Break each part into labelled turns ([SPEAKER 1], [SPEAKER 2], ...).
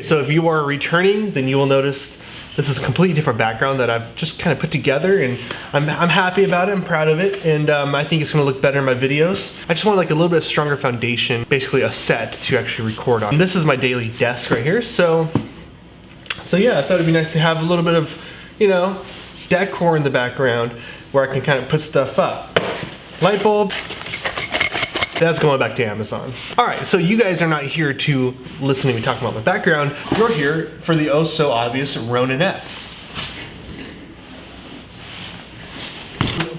[SPEAKER 1] so if you are returning, then you will notice this is a completely different background that I've just kind of put together, and I'm happy about it, I'm proud of it, and I think it's gonna look better in my videos. I just want like a little bit stronger foundation, basically a set to actually record on. And this is my daily desk right here, so yeah, I thought it'd be nice to have a little bit of, you know, decor in the background where I can kind of put stuff up. Light bulb. That's going back to Amazon. All right, so you guys are not here to listen to me talk about my background. You're here for the oh so obvious Ronin S.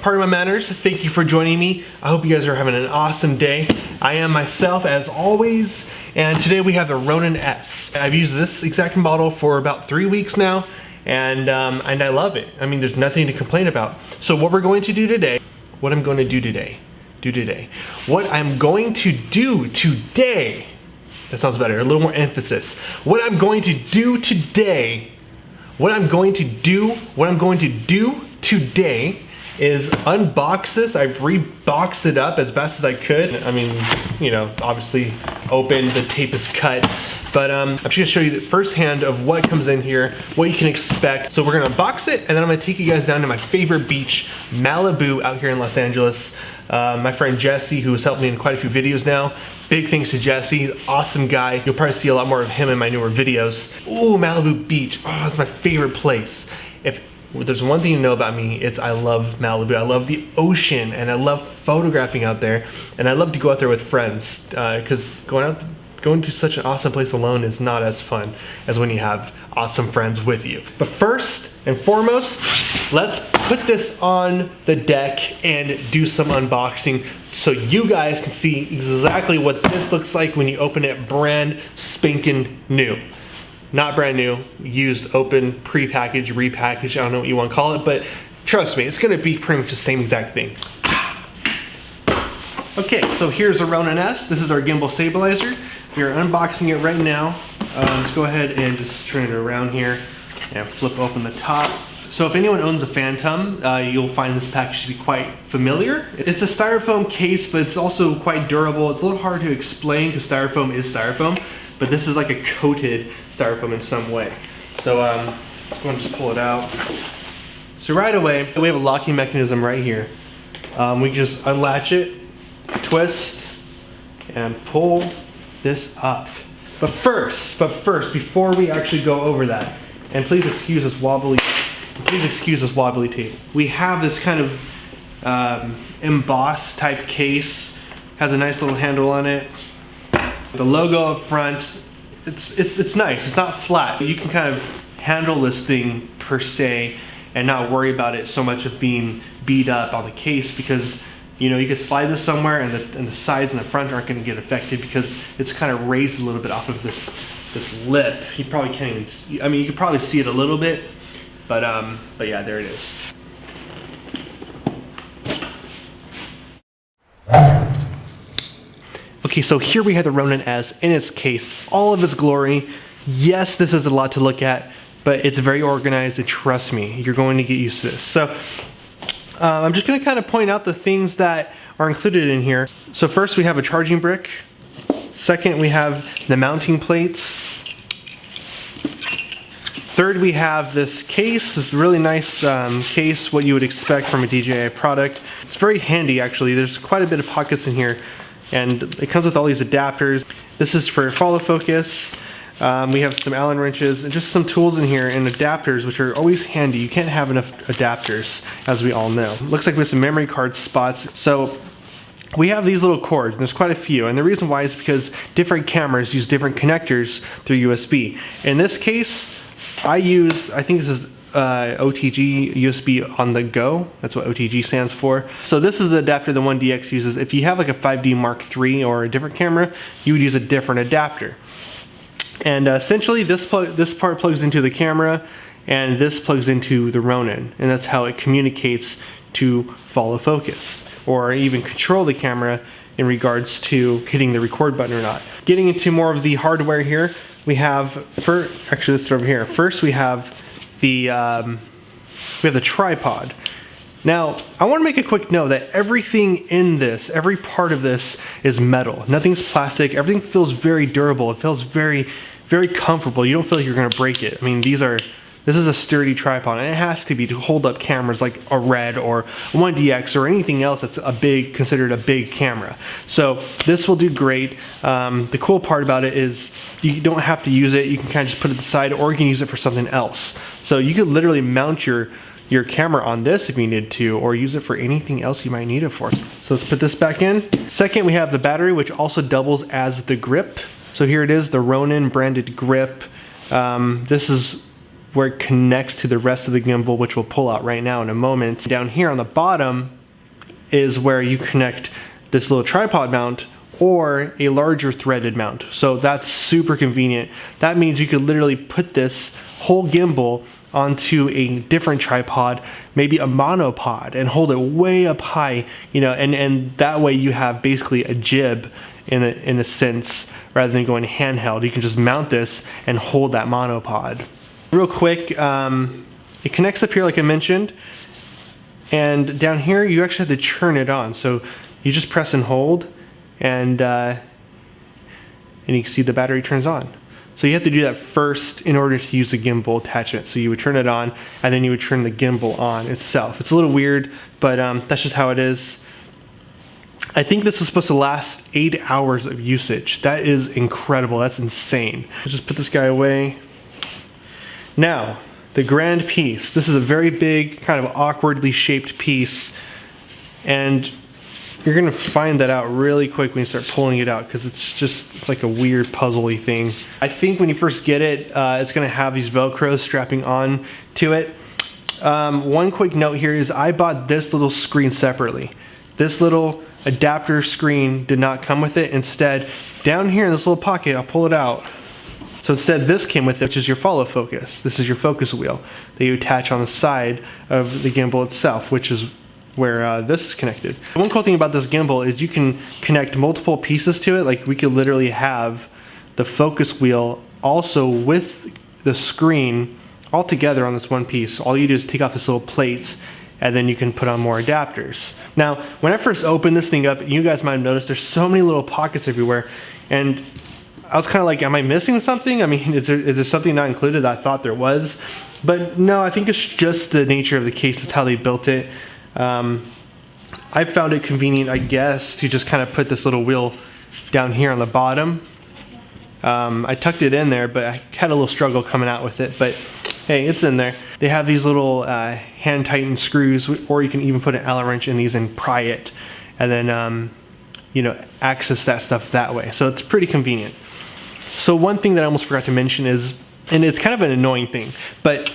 [SPEAKER 1] Pardon my manners, thank you for joining me. I hope you guys are having an awesome day. I am myself as always, and today we have the Ronin S. I've used this exact model for about 3 weeks now, and I love it. I mean, there's nothing to complain about. So what we're going to do today, what I'm going to do today, what I'm going to do today, that sounds better, a little more emphasis. What I'm going to do today, is unbox this. I've reboxed it up as best as I could. I mean, you know, obviously open, the tape is cut, but I'm just gonna show you the firsthand of what comes in here, what you can expect. So we're gonna unbox it, and then I'm gonna take you guys down to my favorite beach, Malibu, out here in Los Angeles. My friend Jesse, who has helped me in quite a few videos now. Big thanks to Jesse, awesome guy. You'll probably see a lot more of him in my newer videos. Ooh, Malibu Beach, oh, it's my favorite place. If there's one thing you know about me, it's I love Malibu. I love the ocean, and I love photographing out there, and I love to go out there with friends, because going to such an awesome place alone is not as fun as when you have awesome friends with you. But first and foremost, let's put this on the deck and do some unboxing so you guys can see exactly what this looks like when you open it brand spanking new. Not brand new, used, open, pre-packaged, repackaged, I don't know what you want to call it, but trust me, it's gonna be pretty much the same exact thing. Okay, so here's the Ronin S. This is our gimbal stabilizer. We are unboxing it right now. Let's go ahead and just turn it around here and flip open the top. So if anyone owns a Phantom, you'll find this package to be quite familiar. It's a styrofoam case, but it's also quite durable. It's a little hard to explain because styrofoam is styrofoam, but this is like a coated styrofoam in some way. So let's go and just pull it out. So right away, we have a locking mechanism right here. We can just unlatch it, twist, and pull this up. But first, before we actually go over that, and please excuse this wobbly tape. We have this kind of embossed type case. Has a nice little handle on it. The logo up front. It's nice. It's not flat. You can kind of handle this thing per se and not worry about it so much of being beat up on the case, because you know, you could slide this somewhere and the sides and the front aren't going to get affected because it's kind of raised a little bit off of this lip. You probably can't even see, I mean, you could probably see it a little bit, but yeah, there it is. Okay, so here we have the Ronin S in its case, all of its glory. Yes, this is a lot to look at, but it's very organized, and trust me, you're going to get used to this. So I'm just gonna kind of point out the things that are included in here. So first we have a charging brick. Second, we have the mounting plates. Third, we have this case, this really nice case, what you would expect from a DJI product. It's very handy actually. There's quite a bit of pockets in here, and it comes with all these adapters. This is for follow focus. We have some Allen wrenches and just some tools in here and adapters, which are always handy. You can't have enough adapters, as we all know. Looks like we have some memory card spots. So we have these little cords, and there's quite a few. And the reason why is because different cameras use different connectors through USB. In this case, I think this is OTG USB on the go. That's what OTG stands for. So this is the adapter the 1DX uses. If you have like a 5D Mark III or a different camera, you would use a different adapter. And essentially this part plugs into the camera, and this plugs into the Ronin, and that's how it communicates to follow focus or even control the camera in regards to hitting the record button or not. Getting into more of the hardware here, we have actually let's start over here. First we have the tripod. Now, I want to make a quick note that everything in this, every part of this is metal. Nothing's plastic. Everything feels very durable. It feels very, very comfortable. You don't feel like you're gonna break it. I mean, this is a sturdy tripod, and it has to be to hold up cameras like a Red or 1DX or anything else that's considered a big camera. So this will do great. The cool part about it is you don't have to use it. You can kind of just put it aside, or you can use it for something else. So you could literally mount your camera on this if you need to, or use it for anything else you might need it for. So let's put this back in. Second, we have the battery, which also doubles as the grip. So here it is, the Ronin branded grip. This is where it connects to the rest of the gimbal, which we'll pull out right now in a moment. Down here on the bottom is where you connect this little tripod mount or a larger threaded mount. So that's super convenient. That means you could literally put this whole gimbal onto a different tripod, maybe a monopod, and hold it way up high, you know, and that way you have basically a jib in a sense, rather than going handheld. You can just mount this and hold that monopod. Real quick, it connects up here like I mentioned, and down here you actually have to turn it on. So you just press and hold, and you can see the battery turns on. So you have to do that first in order to use the gimbal attachment. So you would turn it on, and then you would turn the gimbal on itself. It's a little weird, but that's just how it is. I think this is supposed to last 8 hours of usage. That is incredible. That's insane. I'll just put this guy away. Now, the grand piece. This is a very big, kind of awkwardly shaped piece, and you're gonna find that out really quick when you start pulling it out, because it's like a weird puzzle-y thing. I think when you first get it, it's gonna have these Velcros strapping on to it. One quick note here is I bought this little screen separately. This little adapter screen did not come with it. Instead, down here in this little pocket, I'll pull it out. So instead, this came with it, which is your follow focus. This is your focus wheel that you attach on the side of the gimbal itself, which is where this is connected. One cool thing about this gimbal is you can connect multiple pieces to it. Like, we could literally have the focus wheel also with the screen all together on this one piece. All you do is take off this little plate, and then you can put on more adapters. Now, when I first opened this thing up, you guys might have noticed there's so many little pockets everywhere, and I was kind of like, am I missing something? I mean, is there something not included that I thought there was? But no, I think it's just the nature of the case. It's how they built it. I found it convenient, I guess, to just kind of put this little wheel down here on the bottom. I tucked it in there, but I had a little struggle coming out with it, but hey, it's in there. They have these little hand tightened screws, or you can even put an Allen wrench in these and pry it, and then you know, access that stuff that way. So it's pretty convenient. So one thing that I almost forgot to mention is, and it's kind of an annoying thing, but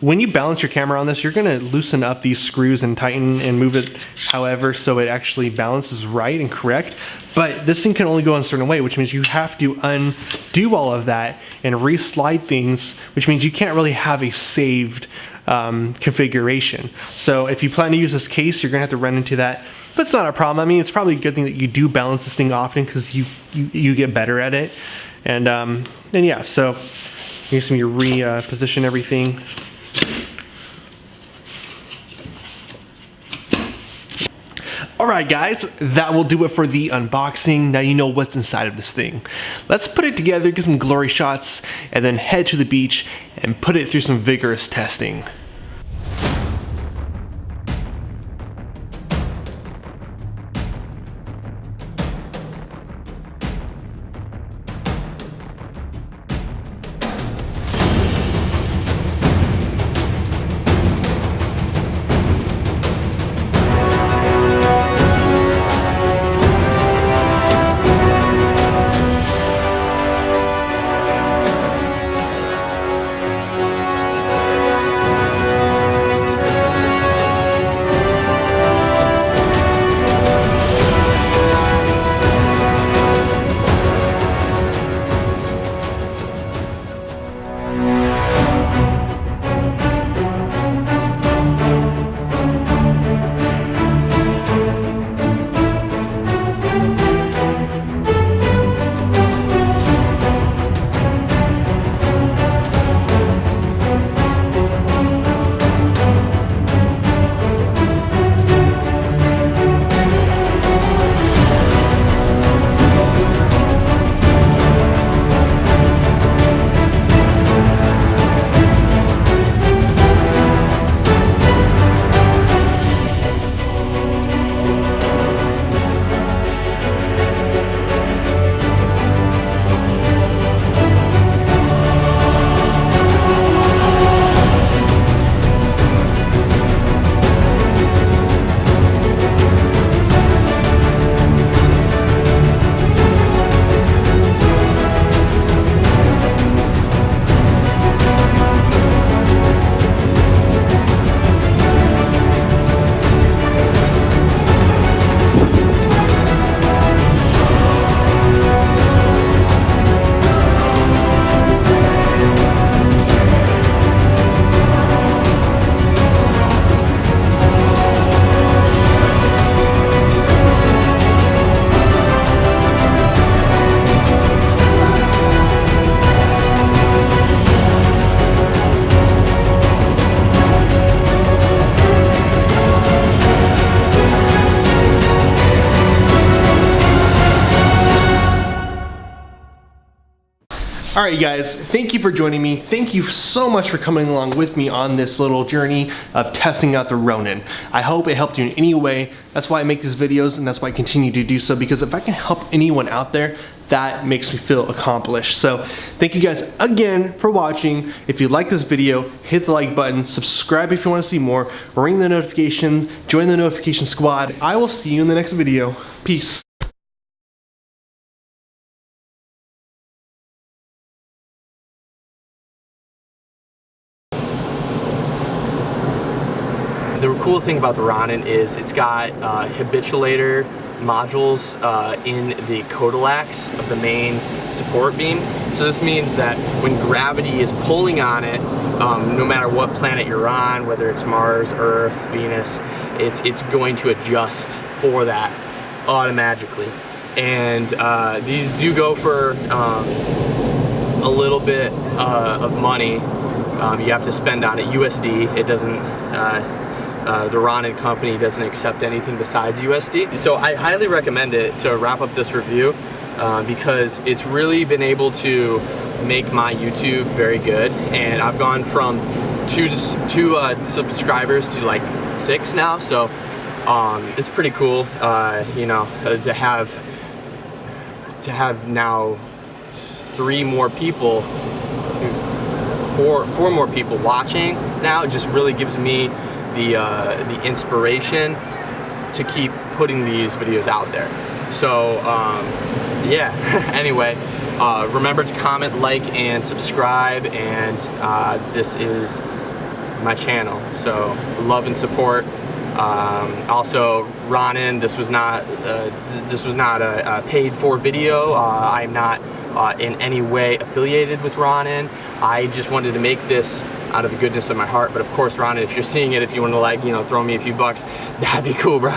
[SPEAKER 1] when you balance your camera on this, you're gonna loosen up these screws and tighten and move it however so it actually balances right and correct. But this thing can only go in a certain way, which means you have to undo all of that and re-slide things, which means you can't really have a saved configuration. So if you plan to use this case, you're gonna have to run into that. But it's not a problem. I mean, it's probably a good thing that you do balance this thing often, because you get better at it. And yeah, so here's some reposition everything. Alright guys, that will do it for the unboxing. Now you know what's inside of this thing. Let's put it together, get some glory shots, and then head to the beach and put it through some vigorous testing. All right, you guys, thank you for joining me. Thank you so much for coming along with me on this little journey of testing out the Ronin. I hope it helped you in any way. That's why I make these videos, and that's why I continue to do so, because if I can help anyone out there, that makes me feel accomplished. So thank you guys again for watching. If you like this video, hit the like button, subscribe if you want to see more, ring the notifications, join the notification squad. I will see you in the next video. Peace.
[SPEAKER 2] The cool thing about the Ronin is it's got habituator modules in the codillacs of the main support beam. So this means that when gravity is pulling on it, no matter what planet you're on, whether it's Mars, Earth, Venus, it's going to adjust for that automatically. And these do go for a little bit of money. You have to spend on it USD. It doesn't. The Ronin company doesn't accept anything besides USD. So I highly recommend it to wrap up this review because it's really been able to make my YouTube very good. And I've gone from two subscribers to like 6 now. So it's pretty cool, you know, to have now 3 more people, 4 more people watching now. It just really gives me the inspiration to keep putting these videos out there. So yeah, anyway, remember to comment, like, and subscribe, and this is my channel, so love and support. Also, Ronin, this was not a paid for video. I'm not in any way affiliated with Ronin. I just wanted to make this out of the goodness of my heart. But of course, Ronin, if you're seeing it, if you want to, like, you know, throw me a few bucks, that'd be cool, bro.